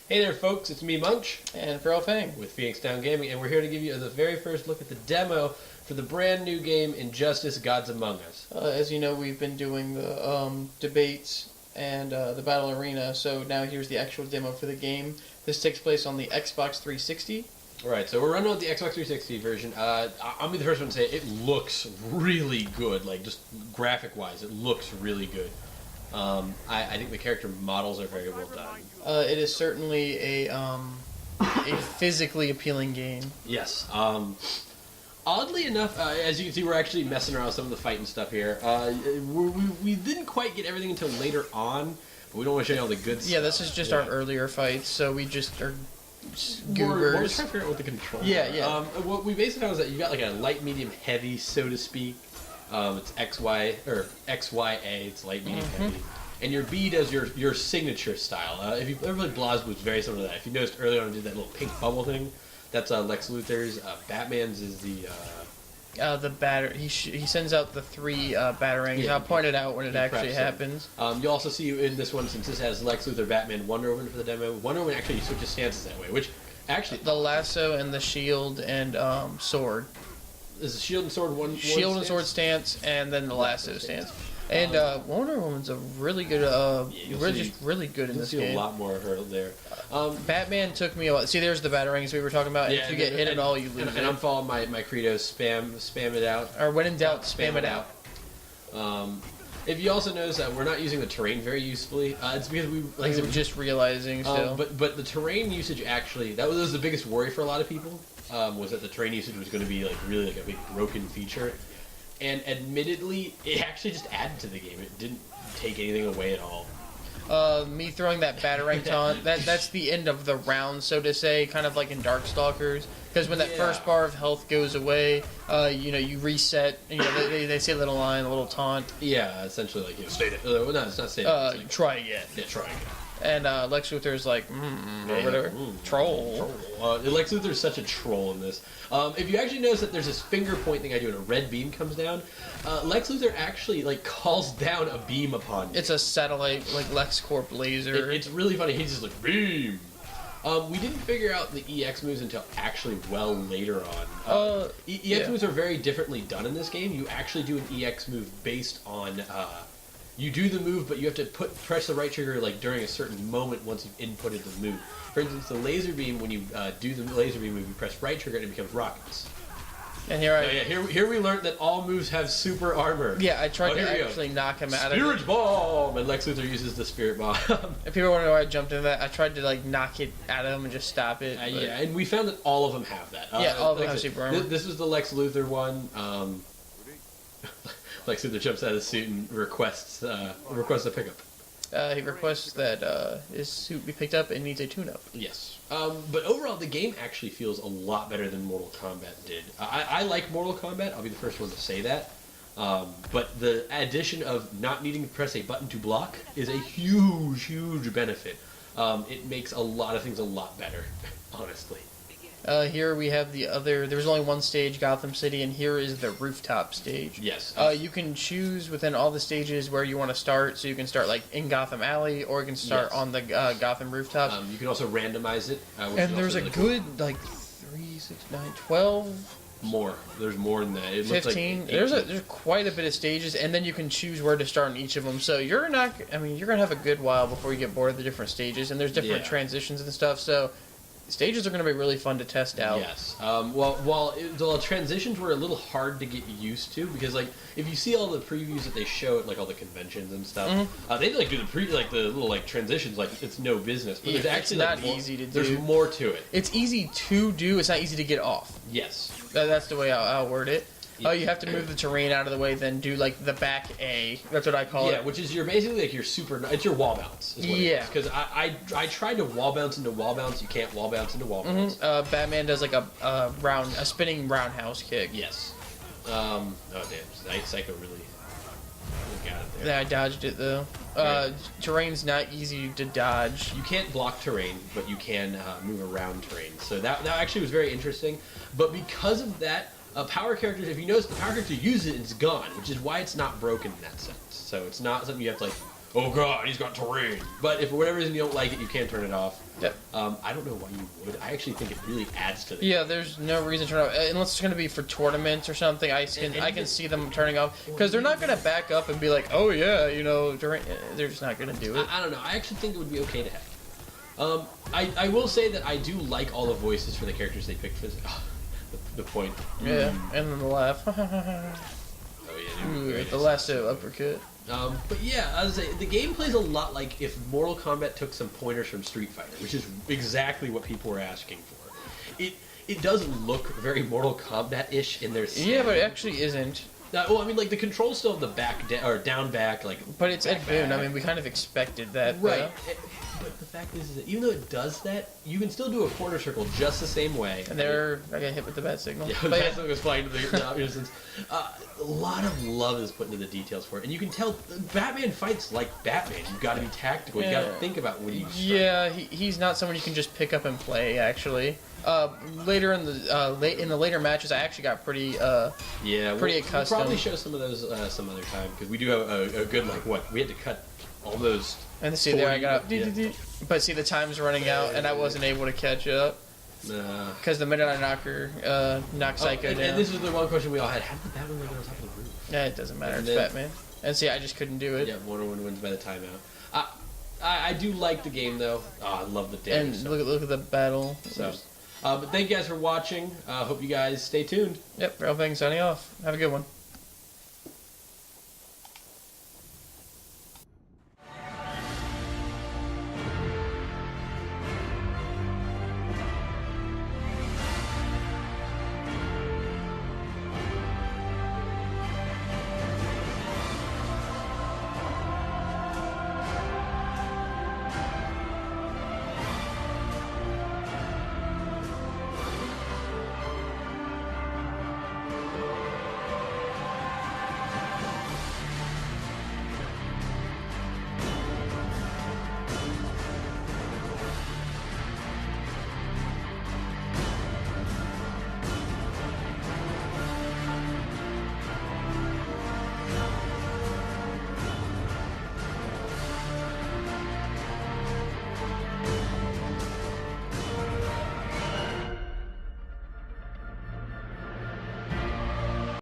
Hey there, folks, it's me, Munch, And Feralfang. with Phoenix Down Gaming, and we're here to give you the very first look at the demo for the brand new game, Injustice: Gods Among Us. As you know, we've been doing the debates and the battle arena, so now here's the actual demo for the game. This takes place on the Xbox 360. Alright, so we're running with the Xbox 360 version. I'll be the first one to say it looks really good, like just graphic-wise, it looks really good. I think the character models are very well done. It is certainly a physically appealing game. Yes. Oddly enough, as you can see, we're actually messing around with some of the fighting stuff here. We didn't quite get everything until later on, but we don't want to show you all the good stuff. Yeah, this is just our earlier fights, so we just are goobers. We're just trying to figure out what the controls are. Yeah. What we basically found is that you got like a light, medium, heavy, so to speak. It's XY or XYA. It's light, medium, heavy, and your B does your signature style. If you ever played BlazBlue, it's very similar to that. If you noticed earlier on, I did that little pink bubble thing. That's Lex Luthor's. Batman's is the batter. He sends out the three batarangs. Yeah, I'll point it out when it actually preps happens. You'll also see in this one, since this has Lex Luthor, Batman, Wonder Woman for the demo. Wonder Woman actually switches stances that way, which actually The lasso and the shield and sword. is the shield and sword one. Shield and sword stance, and then the lasso stance. And Wonder Woman's a really good, really good in You'll this see game. a lot more of her there. Batman took me a while. See, there's the batarangs we were talking about. Yeah, If you get hit at all, you lose and it. I'm following my credo: spam it out. Or when in doubt, spam it out. If you also notice that we're not using the terrain very usefully, it's because I'm just realizing still. But the terrain usage actually that was the biggest worry for a lot of people. Was that the terrain usage was going to be like really like a big broken feature, and admittedly, it actually just added to the game. It didn't take anything away at all. Me throwing that batarang taunt, that's the end of the round, so to say, kind of like in Darkstalkers. Because when that first bar of health goes away, you reset. They say a little line, a little taunt. Yeah, essentially like stay dead. No, it's not stay dead. It's like, Try again. yeah, try again. And Lex Luthor's like, or whatever. Troll. Lex Luthor's such a troll in this. If you actually notice that there's this finger point thing I do and a red beam comes down, Lex Luthor actually like calls down a beam upon you. It's a satellite, like LexCorp laser. It's really funny. He's just like, beam! We didn't figure out the EX moves until actually well later on. EX moves are very differently done in this game. You actually do an EX move based on... you do the move, but you have to press the right trigger like during a certain moment once you've inputted the move. For instance, the laser beam, when you do the laser beam move, you press right trigger and it becomes rockets. And here Here we learned that all moves have super armor. Yeah, I tried to actually knock him out of it. Spirit Bomb! And Lex Luthor uses the Spirit Bomb. If people want to know why I jumped into that, I tried to like knock it out of him and just stop it. Yeah, and we found that all of them have that. All of them have super armor. This was the Lex Luthor one. Lex Luthor jumps out of the suit and requests a pickup. He requests that his suit be picked up and needs a tune-up. Yes. But overall, the game actually feels a lot better than Mortal Kombat did. I like Mortal Kombat. I'll be the first one to say that. But the addition of not needing to press a button to block is a huge, huge benefit. It makes a lot of things a lot better, honestly. Here we have the other. There was only one stage, Gotham City, and here is the rooftop stage. Yes. You can choose within all the stages where you want to start. So you can start like in Gotham Alley, or you can start on the Gotham rooftop. You can also randomize it. And there's a good like 3, 6, 9, 12. More. There's more than that. It 15. Looks like there's quite a bit of stages, and then you can choose where to start in each of them. So you're not. I mean, you're gonna have a good while before you get bored of the different stages, and there's different transitions and stuff. So. Stages are going to be really fun to test out. Yes. While the transitions were a little hard to get used to, because like if you see all the previews that they show at like all the conventions and stuff, they like do the little like transitions like it's no business. But there's actually it's not easy to do. There's more to it. It's easy to do. It's not easy to get off. Yes. That's the way I'll word it. Oh, you have to move the terrain out of the way, then do like the back A. That's what I call it. Yeah, which is basically like your super. It's your wall bounce. Is what it is. Because I tried to wall bounce into wall bounce. You can't wall bounce into wall bounce. Batman does like a spinning roundhouse kick. Yes. Oh damn! Psycho really got it there. Yeah, I dodged it though. Terrain's not easy to dodge. You can't block terrain, but you can move around terrain. So that actually was very interesting. But because of that. Power characters, if you notice, the power character uses it, it's gone, which is why it's not broken in that sense. So it's not something you have to like oh god, he's got terrain. But if for whatever reason you don't like it, you can turn it off. Yep. I don't know why you would. I actually think it really adds to the Yeah, there's no reason to turn it off. Unless it's going to be for tournaments or something, I can see them turning off. Because they're not going to back up and be like, oh yeah, you know, they're just not going to do it. I don't know. I actually think it would be okay to have. I will say that I do like all the voices for the characters they picked for this. The point. Yeah, and then the laugh. Oh yeah, Ooh, the last uppercut. But yeah, I was say the game plays a lot like if Mortal Kombat took some pointers from Street Fighter, which is exactly what people were asking for. It does look very Mortal Kombat-ish in their style. Yeah, but it actually isn't. Well, I mean, like the controls still have the back or down back, like. But it's Ed Boon. back. I mean, we kind of expected that, right? But the fact is that even though it does that, you can still do a quarter circle just the same way. And I got hit with the bat signal. Yeah, the bat signal was flying to the innocence. A lot of love is put into the details for it, and you can tell Batman fights like Batman. You've got to be tactical. You got to think about when you. Yeah, he's not someone you can just pick up and play. Actually, later in the later matches, I actually got pretty pretty accustomed. We'll probably show some of those some other time because we do have a good we had to cut almost. And see there, I got but see the time's running out, and I wasn't able to catch up. Because the minute I knock Psycho down. And this is the one question we all had: how did Batman get on top of the roof? Yeah, it doesn't matter. It's Batman. And see, I just couldn't do it. Yeah, Wonder Woman wins by the timeout. I do like the game though. I love the damage. And look at the battle. So, but thank you guys for watching. Hope you guys stay tuned. Yep, Feralfang signing off. Have a good one.